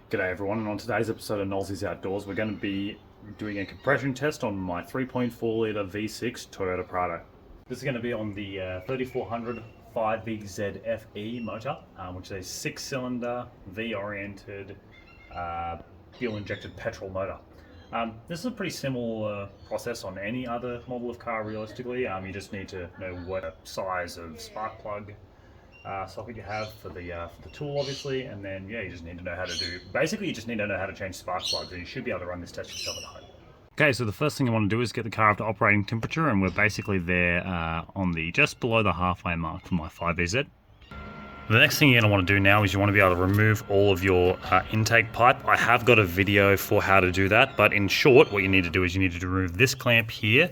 G'day everyone, and on today's episode of Nolsey's Outdoors, we're going to be doing a compression test on my 3.4 litre V6 Toyota Prado. This is going to be on the 3400 5VZ FE motor, which is a 6-cylinder V-oriented fuel-injected petrol motor. This is a pretty similar process on any other model of car realistically. You just need to know what size of spark plug socket you have for the tool, obviously, and then you just need to know how to do. Basically, you just need to know how to change spark plugs, and you should be able to run this test yourself at home. Okay, so the first thing I want to do is get the car up to operating temperature, and we're basically there on the just below the halfway mark for my 5VZ. The next thing you're going to want to do now is you want to be able to remove all of your intake pipe. I have got a video for how to do that, but in short, what you need to do is you need to remove this clamp here,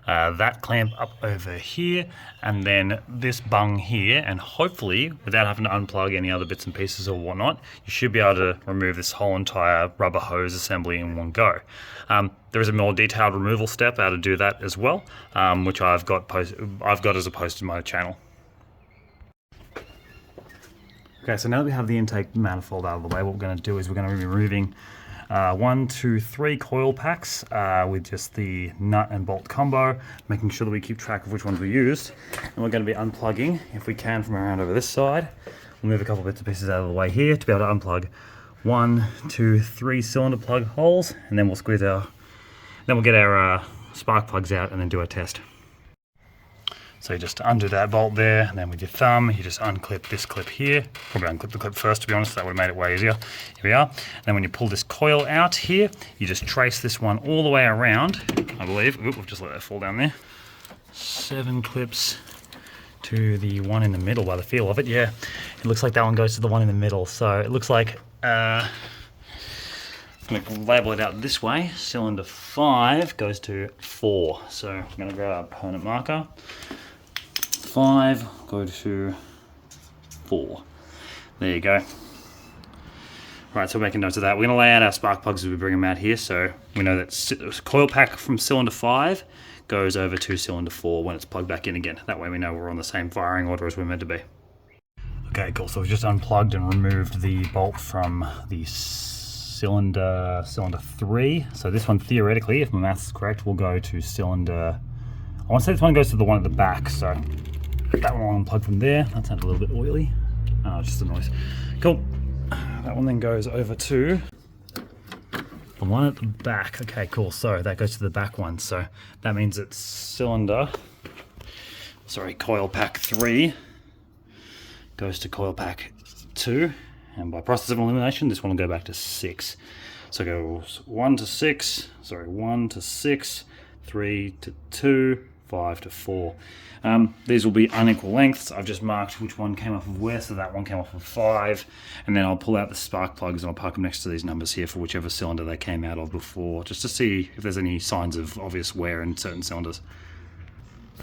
that clamp up over here, and then this bung here, and hopefully, without having to unplug any other bits and pieces or whatnot, you should be able to remove this whole entire rubber hose assembly in one go. There is a more detailed removal step how to do that as well, which I've got as a post in my channel. Okay, so now that we have the intake manifold out of the way, what we're going to do is we're going to be removing 1, 2, 3 coil packs with just the nut and bolt combo, making sure that we keep track of which ones we used. And we're going to be unplugging, if we can, from around over this side. We'll move a couple bits and pieces out of the way here to be able to unplug 1, 2, 3 cylinder plug holes, and then we'll squeeze our, then we'll get our spark plugs out and then do our test. So you just undo that bolt there, and then with your thumb, you just unclip this clip here. Probably unclip the clip first, to be honest, that would have made it way easier. Here we are. And then when you pull this coil out here, you just trace this one all the way around, I believe. Oop, we've just let that fall down there. 7 clips to the one in the middle by the feel of it. Yeah, it looks like that one goes to the one in the middle. So it looks like, I'm going to label it out this way. Cylinder 5 goes to 4. So I'm going to grab a permanent marker. 5 go to 4. There you go. Right, so we're making notes of that. We're going to lay out our spark plugs as we bring them out here. So we know that coil pack from cylinder 5 goes over to cylinder 4 when it's plugged back in again. That way we know we're on the same firing order as we're meant to be. Okay, cool. So we've just unplugged and removed the bolt from the cylinder 3. So this one, theoretically, if my maths is correct, will go to cylinder... I want to say this one goes to the one at the back, so that one will unplug from there. That sounds a little bit oily. Oh, just the noise. Cool. That one then goes over to the one at the back. Okay, cool. So that goes to the back one. So that means it's coil pack 3 goes to coil pack 2. And by process of elimination, this one will go back to 6. So it goes 1 to 6, 3 to 2, 5 to 4. These will be unequal lengths. I've just marked which one came off of where, so that one came off of 5, and then I'll pull out the spark plugs and I'll park them next to these numbers here for whichever cylinder they came out of before, just to see if there's any signs of obvious wear in certain cylinders.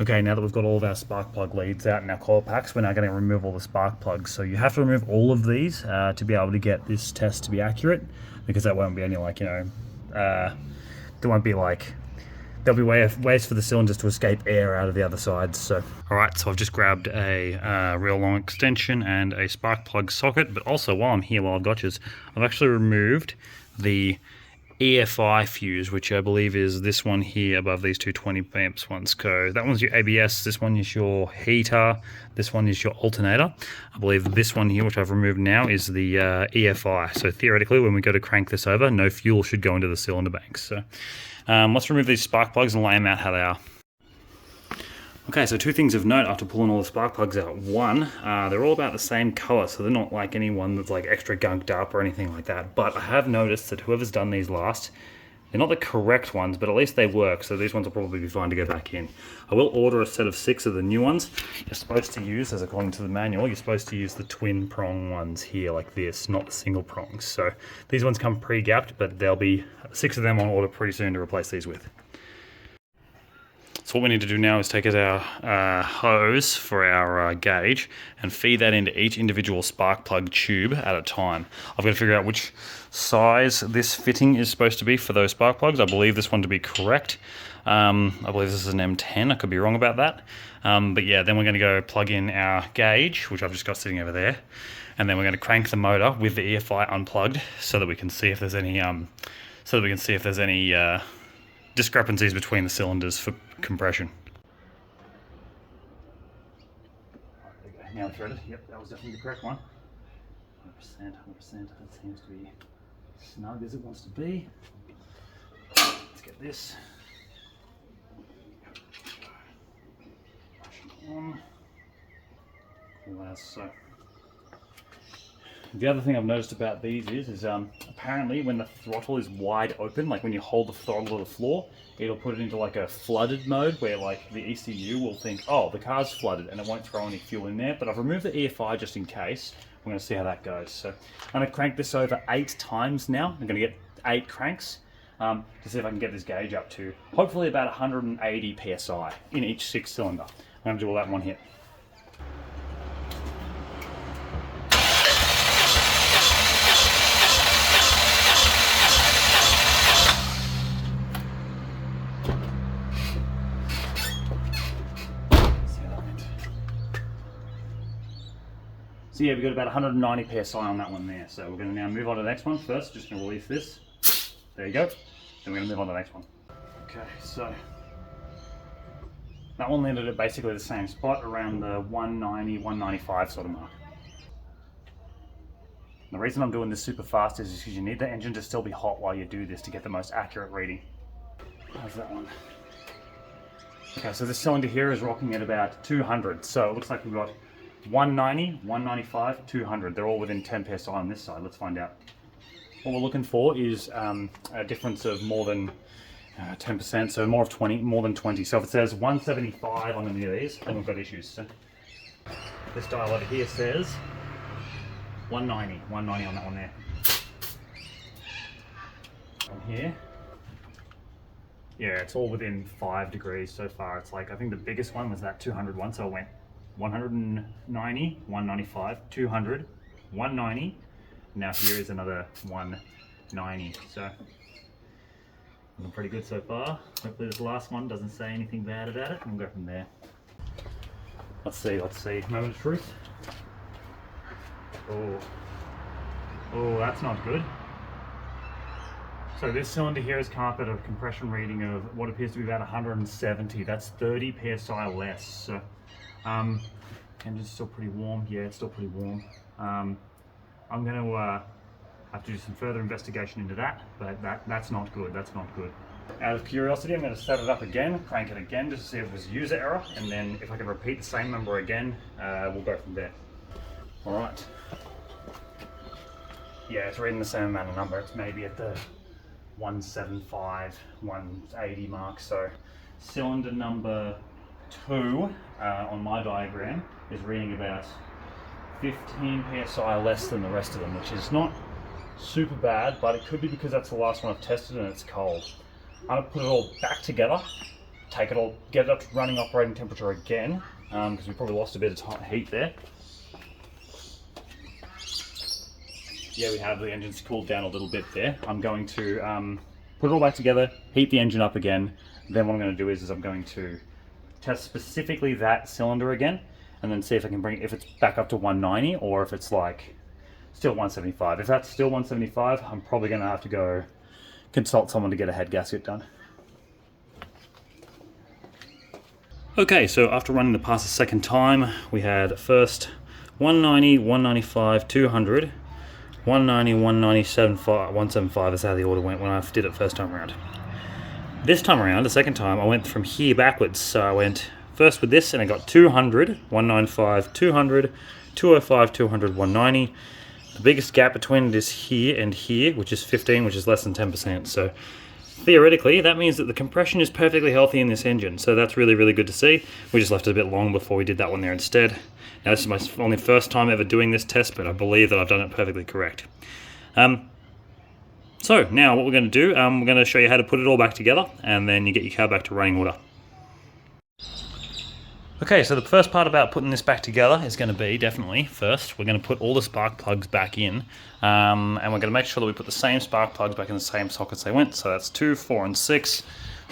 Okay, now that we've got all of our spark plug leads out in our coil packs, we're now going to remove all the spark plugs. So you have to remove all of these to be able to get this test to be accurate, because that won't be any there won't be there'll be ways for the cylinders to escape air out of the other sides. So, all right, so I've just grabbed a real long extension and a spark plug socket, but also while I've got you, I've actually removed the EFI fuse, which I believe is this one here above these two 20 amps ones. So that one's your ABS, this one is your heater, this one is your alternator. I believe this one here, which I've removed now, is the EFI. So theoretically, when we go to crank this over, no fuel should go into the cylinder banks. So let's remove these spark plugs and lay them out how they are. Okay, so 2 things of note after pulling all the spark plugs out. 1, they're all about the same color, so they're not like any one that's like extra gunked up or anything like that. But I have noticed that whoever's done these last, they're not the correct ones, but at least they work, so these ones will probably be fine to go back in. I will order a set of 6 of the new ones. You're supposed to use, as according to the manual, you're supposed to use the twin prong ones here like this, not the single prongs. So these ones come pre-gapped, but there'll be 6 of them on order pretty soon to replace these with. So what we need to do now is take our hose for our gauge and feed that into each individual spark plug tube at a time. I've got to figure out which size this fitting is supposed to be for those spark plugs. I believe this one to be correct. I believe this is an M10. I could be wrong about that. But yeah, then we're going to go plug in our gauge, which I've just got sitting over there. and then we're going to crank the motor with the EFI unplugged so that we can see if there's any discrepancies between the cylinders for compression. There we go. Now threaded. Yep, that was definitely the correct one. 100%, 100%. That seems to be snug as it wants to be. Let's get this. On. Cool as so. The other thing I've noticed about these is apparently when the throttle is wide open, like when you hold the throttle to the floor, it'll put it into like a flooded mode where like the ECU will think, oh, the car's flooded, and it won't throw any fuel in there. But I've removed the EFI just in case. We're going to see how that goes. So I'm going to crank this over 8 times now. I'm going to get 8 cranks to see if I can get this gauge up to hopefully about 180 psi in each 6 cylinder. I'm going to do all that in one hit. So yeah, we've got about 190 psi on that one there. So we're going to now move on to the next one. First, just going to release this. There you go. Then we're going to move on to the next one. Okay, so that one landed at basically the same spot, around the 190, 195 sort of mark. The reason I'm doing this super fast is because you need the engine to still be hot while you do this to get the most accurate reading. How's that one? Okay, so this cylinder here is rocking at about 200. So it looks like we've got 190, 195, 200. They're all within 10 psi on this side. Let's find out. What we're looking for is a difference of more than 10%, so more than 20. So if it says 175 on any of these, then we've got issues. So this dial over here says 190 on that one there. On here, yeah, it's all within 5 degrees so far. It's like, I think the biggest one was that 200 one, so it went 190, 195, 200, 190. Now here is another 190. So looking pretty good so far. Hopefully this last one doesn't say anything bad about it, and we'll go from there. Let's see. Moment of truth. Oh, that's not good. So this cylinder here has come up at a compression reading of what appears to be about 170. That's 30 psi less. So, engine's still pretty warm. Yeah, it's still pretty warm. I'm going to have to do some further investigation into that, but that's not good. That's not good. Out of curiosity, I'm going to set it up again, crank it again, just to see if it was user error, and then if I can repeat the same number again, we'll go from there. All right. Yeah, it's reading the same amount of number. It's maybe at the 175, 180 mark. So cylinder number 2 on my diagram is reading about 15 psi less than the rest of them, which is not super bad, but it could be because that's the last one I've tested and it's cold. I'm gonna put it all back together, get it up to running operating temperature again, because we probably lost a bit of heat there. Yeah, we have. The engine's cooled down a little bit there. I'm going to put it all back together, heat the engine up again. Then what I'm going to do is I'm going to test specifically that cylinder again, and then see if I can bring, if it's back up to 190 or if it's like still 175. If that's still 175, I'm probably going to have to go consult someone to get a head gasket done. Okay, so after running the pass a second time, we had first 190, 195, 200, 190, 197, 175 is how the order went when I did it first time around. This time around, the second time, I went from here backwards. So I went first with this and I got 200, 195, 200, 205, 200, 190. The biggest gap between it is here and here, which is 15, which is less than 10%. So theoretically, that means that the compression is perfectly healthy in this engine. So that's really, really good to see. We just left it a bit long before we did that one there instead. Now this is my only first time ever doing this test, but I believe that I've done it perfectly correct. So now what we're going to do, we're going to show you how to put it all back together, and then you get your car back to running order. Okay, so the first part about putting this back together is going to be, definitely, first, we're going to put all the spark plugs back in, and we're going to make sure that we put the same spark plugs back in the same sockets they went. So that's 2, 4, and 6,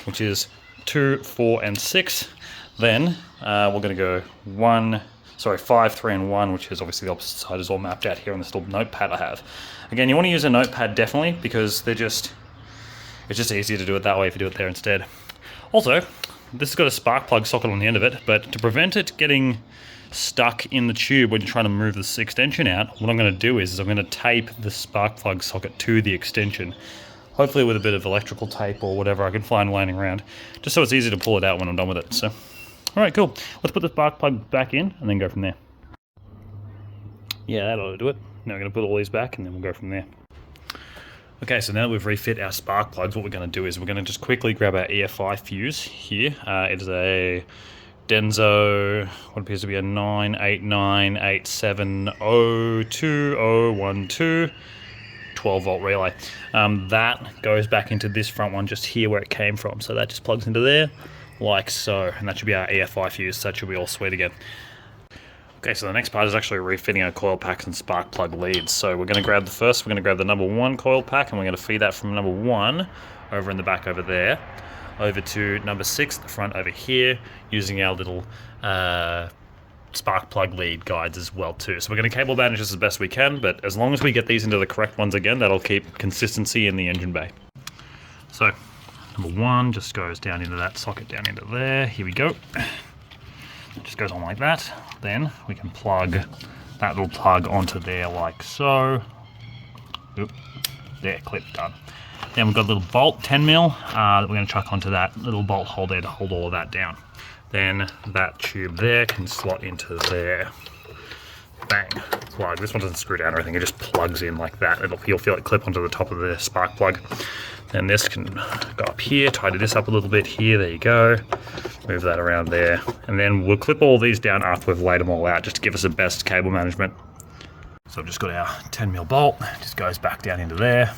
which is 2, 4, and 6. Then we're going to go 1, sorry, 5, 3 and 1, which is obviously the opposite side, is all mapped out here on this little notepad I have. Again, you want to use a notepad definitely, because it's just easier to do it that way if you do it there instead. Also, this has got a spark plug socket on the end of it, but to prevent it getting stuck in the tube when you're trying to move this extension out, what I'm going to do is I'm going to tape the spark plug socket to the extension, hopefully with a bit of electrical tape or whatever I can find laying around, just so it's easy to pull it out when I'm done with it. So, alright, cool. Let's put the spark plug back in and then go from there. Yeah, that ought to do it. Now we're going to put all these back and then we'll go from there. Okay, so now that we've refit our spark plugs, what we're going to do is we're going to just quickly grab our EFI fuse here. It is a Denso, what appears to be a 98987020012 12-volt relay. That goes back into this front one just here where it came from. So that just plugs into there like so, and that should be our EFI fuse. So that should be all sweet again. Okay, so the next part is actually refitting our coil packs and spark plug leads. So we're going to grab the number 1 coil pack, and we're going to feed that from number 1 over in the back over there over to number 6, the front over here, using our little spark plug lead guides as well too. So we're going to cable manage this as best we can, but as long as we get these into the correct ones again, that'll keep consistency in the engine bay. So number 1 just goes down into that socket down into there. Here we go. It just goes on like that. Then we can plug that little plug onto there like so. Oop. There, clip done. Then we've got a little bolt, 10mm, that we're going to chuck onto that little bolt hole there to hold all of that down. Then that tube there can slot into there. Bang, plug. This one doesn't screw down or anything, it just plugs in like that. You'll feel it clip onto the top of the spark plug. Then this can go up here, tidy this up a little bit here, there you go. Move that around there. And then we'll clip all these down after we've laid them all out, just to give us the best cable management. So I've just got our 10mm bolt, just goes back down into there,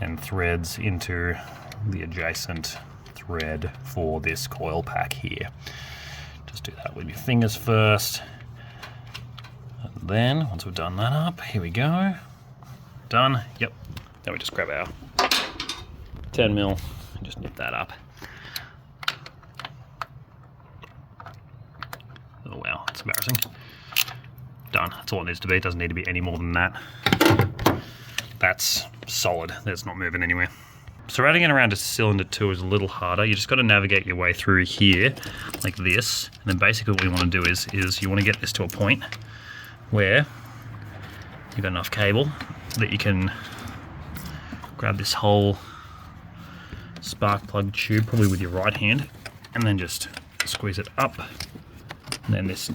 and threads into the adjacent thread for this coil pack here. Just do that with your fingers first. And then, once we've done that up, here we go. Done, yep. Then we just grab our 10mm and just nip that up. Oh wow, that's embarrassing. Done, that's all it needs to be. It doesn't need to be any more than that. That's solid, that's not moving anywhere. Surrounding it around a cylinder 2 is a little harder. You just got to navigate your way through here like this, and then basically what you want to do is you want to get this to a point where you've got enough cable that you can grab this whole spark plug tube, probably with your right hand, and then just squeeze it up. And then this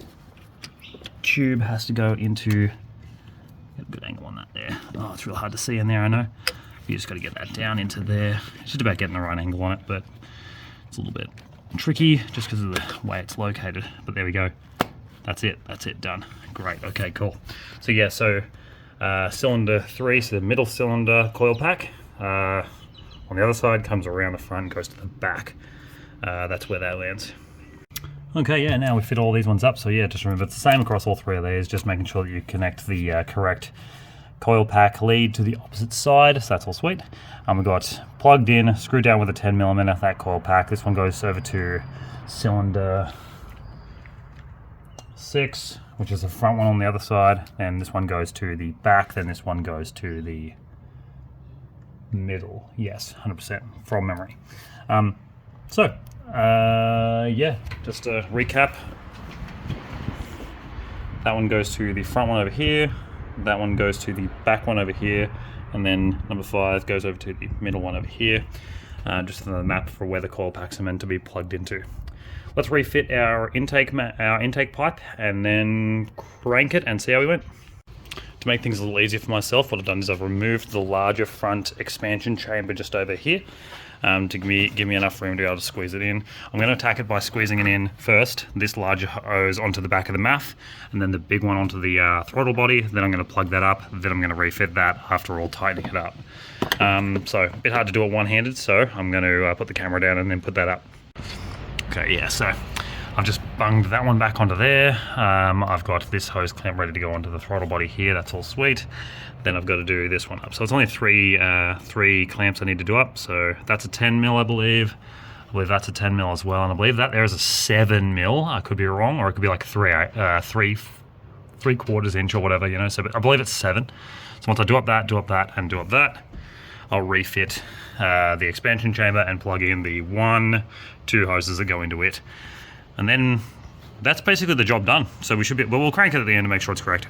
tube has to go into, get a good angle on that there. Oh, it's real hard to see in there, I know. You just got to get that down into there. It's just about getting the right angle on it, but it's a little bit tricky just because of the way it's located. But there we go. That's it, done. Great, okay, cool. So yeah, cylinder 3, so the middle cylinder coil pack, on the other side comes around the front and goes to the back. That's where that lands. Okay, yeah, now we fit all these ones up. So yeah, just remember it's the same across all 3 of these, just making sure that you connect the correct coil pack lead to the opposite side, so that's all sweet. We've got plugged in, screwed down with a 10mm, that coil pack. This one goes over to cylinder 6, which is the front one on the other side, and this one goes to the back, then this one goes to the middle. Yes, 100% from memory. Yeah, just to recap, that one goes to the front one over here, that one goes to the back one over here, and then number 5 goes over to the middle one over here, just another map for where the coil packs are meant to be plugged into. Let's refit our intake pipe and then crank it and see how we went. To make things a little easier for myself, what I've done is I've removed the larger front expansion chamber just over here, to give me enough room to be able to squeeze it in. I'm going to attack it by squeezing it in first, this larger hose onto the back of the MAF, and then the big one onto the throttle body. Then I'm going to plug that up, then I'm going to refit that after all tightening it up. So a bit hard to do it one-handed, so I'm going to put the camera down and then put that up. Okay, yeah, so I've just bunged that one back onto there. I've got this hose clamp ready to go onto the throttle body here, that's all sweet. Then I've got to do this one up. So it's only three clamps I need to do up. So that's a 10mm, I believe. I believe that's a 10 mil as well, and I believe that there is a 7 mil. I could be wrong, or it could be like 3/4 inch or whatever, you know. So I believe it's 7. So once I do up that, and do up that, I'll refit the expansion chamber and plug in the 2 hoses that go into it, and then that's basically the job done. So we should be. Well, we'll crank it at the end to make sure it's correct.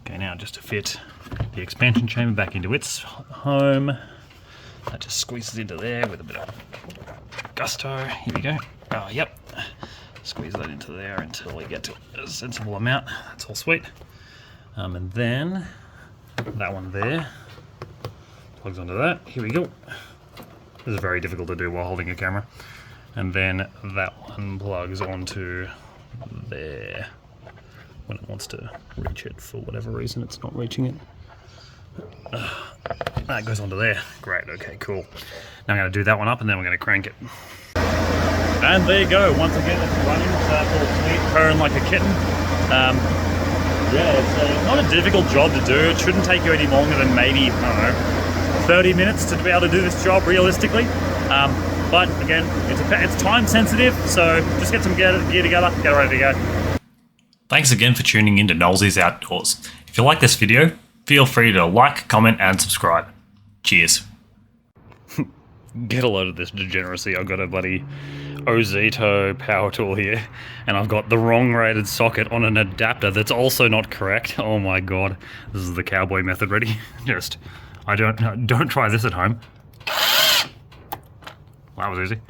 Okay, now just to fit the expansion chamber back into its home, that just squeezes into there with a bit of gusto. Here we go. Oh, yep. Squeeze that into there until we get to a sensible amount. That's all sweet. And then that one there plugs onto that. Here we go. This is very difficult to do while holding a camera. And then that one plugs onto there. When it wants to reach it, for whatever reason it's not reaching it. That goes onto there. Great, okay, cool. Now I'm going to do that one up and then we're going to crank it. And there you go, once again it's running, so that's all sweet, purring like a kitten. Yeah, it's not a difficult job to do. It shouldn't take you any longer than maybe, I don't know, 30 minutes to be able to do this job realistically. But again, it's time sensitive, so just get some gear together, get ready to go. Thanks again for tuning in to Nolsey's Outdoors. If you like this video, feel free to like, comment and subscribe. Cheers. Get a load of this degeneracy. I've got a bloody Ozito power tool here, and I've got the wrong rated socket on an adapter that's also not correct. Oh my god. This is the cowboy method. Ready? Don't try this at home. Well, that was easy.